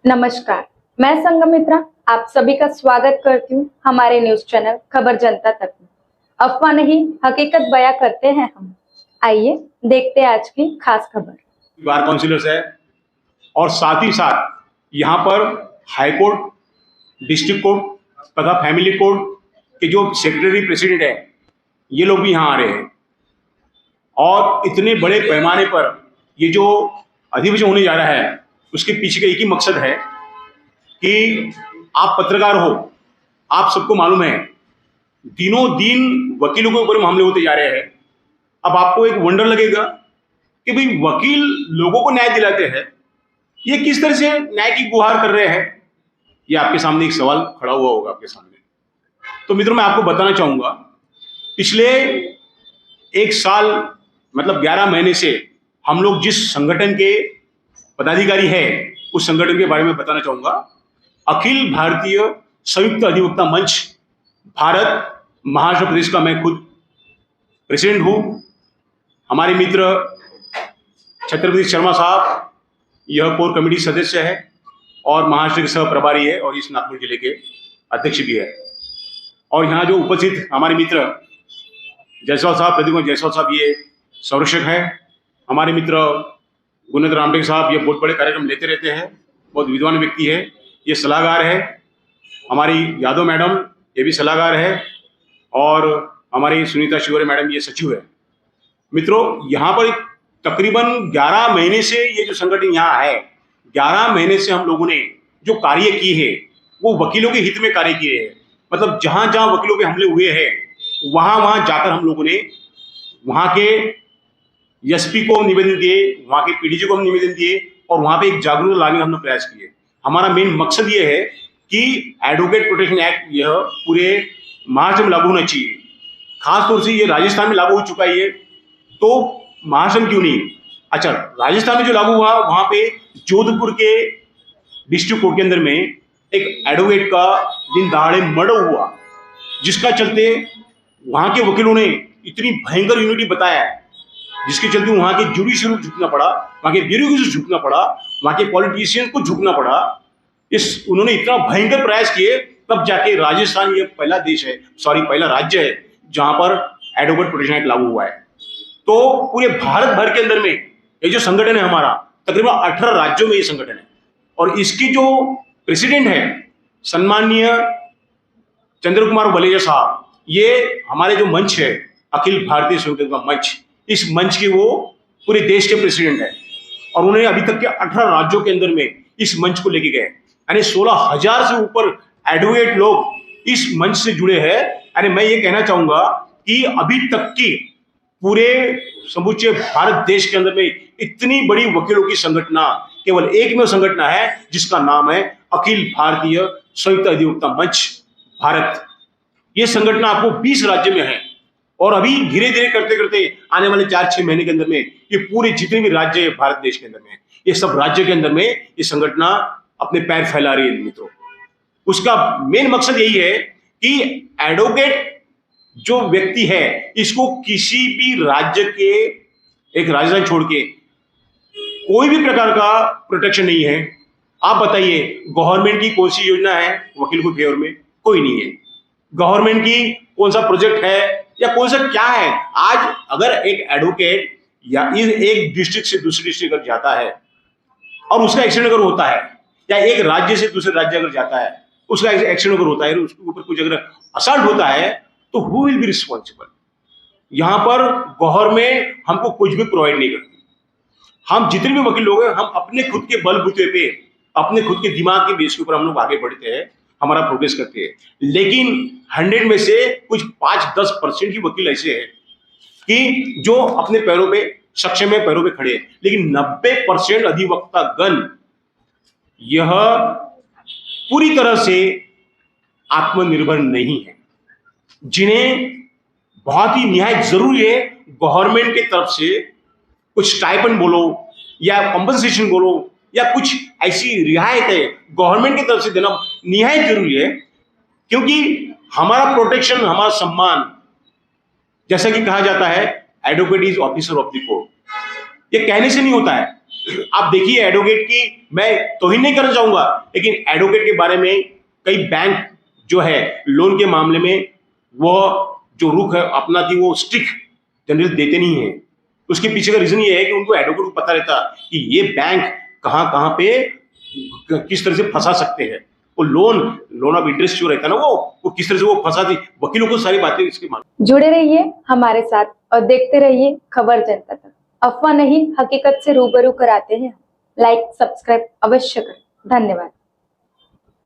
नमस्कार, मैं संगमित्रा आप सभी का स्वागत करती हूँ हमारे न्यूज चैनल खबर जनता तक में। अफवाह नहीं हकीकत बयां करते हैं हम। आइए देखते हैं आज की खास खबर। बार काउंसिलर्स है और साथ ही साथ यहाँ पर हाई कोर्ट, डिस्ट्रिक्ट कोर्ट तथा फैमिली कोर्ट के जो सेक्रेटरी प्रेसिडेंट है ये लोग भी यहाँ आ रहे हैं। और इतने बड़े पैमाने पर ये जो अधिवेशन होने जा रहा है उसके पीछे का एक ही मकसद है कि आप पत्रकार हो, आप सबको मालूम है दिनों दिन वकीलों के ऊपर हमले होते जा रहे हैं। अब आपको एक वंडर लगेगा कि भाई वकील लोगों को न्याय दिलाते हैं, ये किस तरह से न्याय की गुहार कर रहे हैं। ये आपके सामने एक सवाल खड़ा हुआ होगा आपके सामने। तो मित्रों मैं आपको बताना चाहूंगा पिछले एक साल मतलब 11 महीने से हम लोग जिस संगठन के पदाधिकारी है उस संगठन के बारे में बताना चाहूंगा। अखिल भारतीय संयुक्त अधिवक्ता मंच भारत महाराष्ट्र प्रदेश का मैं खुद प्रेसिडेंट हूं। हमारे मित्र छत्रपति शर्मा साहब यह कोर कमेटी सदस्य है और महाराष्ट्र के सह प्रभारी है और इस नागपुर जिले के अध्यक्ष भी है। और यहाँ जो उपस्थित हमारे मित्र जायसवाल साहब, प्रदीप जायसवाल साहब ये संरक्षक है। हमारे मित्र गुणेंद्र रामटेक साहब ये बहुत बड़े कार्यक्रम लेते रहते हैं, बहुत विद्वान व्यक्ति है, ये सलाहकार है। हमारी यादव मैडम ये भी सलाहकार है और हमारी सुनीता शिवरे मैडम ये सचिव है। मित्रों यहाँ पर तकरीबन 11 महीने से ये जो संगठन यहाँ है, 11 महीने से हम लोगों ने जो कार्य किए हैं वो वकीलों के हित में कार्य किए हैं। मतलब जहां जहां वकीलों के हमले हुए हैं वहां वहां जाकर हम लोगों ने वहां के एसपी को निवेदन दिए, वहां के पीडीजी को हम निवेदन दिए और वहां पे एक जागरूकता लाने का हमने प्रयास किए। हमारा मेन मकसद ये है कि एडवोकेट प्रोटेक्शन एक्ट यह पूरे महाराष्ट्र में लागू होना चाहिए। खासतौर से ये राजस्थान में लागू हो चुका है, ये तो महाराष्ट्र में क्यों नहीं। अच्छा, राजस्थान में जो लागू हुआ वहां पे जोधपुर के डिस्ट्रिक्ट कोर्ट के अंदर में एक एडवोकेट का दिन दहाड़े मर्डर हुआ, जिसका चलते वहां के वकीलों ने इतनी भयंकर यूनिटी बताया जिसके चलते वहां के जुडिशियल को झुकना पड़ा, वहां के ब्यूरोक्रेसी को झुकना पड़ा, वहां के पॉलिटिशियंस को झुकना पड़ा। उन्होंने इतना भयंकर प्रयास किए तब जाके राजस्थान ये पहला देश है, पहला राज्य है जहां पर एडवोकेट प्रोटेक्शन एक्ट लागू हुआ है। तो पूरे भारत भर के अंदर में ये जो संगठन है हमारा तकरीबन 18 राज्यों में ये संगठन है और इसकी जो प्रेसिडेंट है सम्माननीय चंद्र कुमार वलेजा साहब, ये हमारे जो मंच है अखिल भारतीय संयुक्त मंच, इस मंच के वो पूरे देश के प्रेसिडेंट है और उन्होंने अभी तक के 18 राज्यों के अंदर में इस मंच को लेके गए। यानी 16,000 से ऊपर एडवोकेट लोग इस मंच से जुड़े हैं। यानी मैं ये कहना चाहूंगा कि अभी तक की पूरे समूचे भारत देश के अंदर में इतनी बड़ी वकीलों की संगठन केवल एक में संगठन है जिसका नाम है अखिल भारतीय संयुक्त अधिवक्ता मंच भारत। ये संगठन आपको 20 राज्य में है और अभी धीरे धीरे करते करते आने वाले 4-6 महीने के अंदर में ये पूरे जितने भी राज्य है भारत देश के अंदर में, ये सब राज्य के अंदर में ये संगठन अपने पैर फैला रही है। मित्रों उसका मेन मकसद यही है कि एडवोकेट जो व्यक्ति है इसको किसी भी राज्य के, एक राजधानी छोड़ के कोई भी प्रकार का प्रोटेक्शन नहीं है। आप बताइए गवर्नमेंट की कौन सी योजना है वकील को फेवर में? कोई नहीं है। गवर्नमेंट की कौन सा प्रोजेक्ट है या कौन सा क्या है? आज अगर एक एडवोकेट या एक डिस्ट्रिक्ट से दूसरे डिस्ट्रिक्ट अगर जाता है और उसका एक्सीडेंट अगर होता है या एक राज्य से दूसरे राज्य अगर जाता है उसका एक्सीडेंट अगर होता है, उसके ऊपर कुछ अगर असल्ट होता है तो हु विल बी रिस्पॉन्सिबल? यहां पर गवर्नमेंट हमको कुछ भी प्रोवाइड नहीं करती। हम जितने भी वकील लोग हैं हम अपने खुद के बलबूते पे, अपने खुद के दिमाग के बेस के ऊपर हम लोग आगे बढ़ते हैं, हमारा प्रोग्रेस करते हैं। लेकिन 100 में से कुछ 5-10% ही वकील ऐसे हैं कि जो अपने पैरों पे सक्षम है, पैरों पे खड़े हैं। लेकिन 90% अधिवक्ता गण यह पूरी तरह से आत्मनिर्भर नहीं है, जिन्हें बहुत ही निहायत जरूरी है गवर्नमेंट की तरफ से कुछ स्टाइपेंड बोलो या कंपनसेशन बोलो या कुछ ऐसी रियायत है गवर्नमेंट की तरफ से देना निहायत जरूरी है। क्योंकि हमारा प्रोटेक्शन, हमारा सम्मान, जैसा कि कहा जाता है advocate is officer of the court, ये कहने से नहीं होता है, आप देखिए एडवोकेट की मैं तौहीन नहीं करना चाहूंगा, लेकिन एडवोकेट के बारे में कई बैंक जो है लोन के मामले में वो जो रुख है अपना थी वो स्ट्रिक्ट जनरल देते नहीं है। उसके पीछे का रीजन ये है कि उनको एडवोकेट को पता रहता कि ये बैंक कहाँ कहाँ पे किस तरह से फंसा सकते हैं। वो लोन ऑफ इंटरेस्ट जो रहता है ना वो किस तरह से वो फंसा थी, वकीलों को सारी बातें इसके मालूम। जुड़े रहिए हमारे साथ और देखते रहिए खबर जनता तक। अफवाह नहीं, हकीकत से रूबरू कराते हैं। लाइक सब्सक्राइब अवश्य करें। धन्यवाद।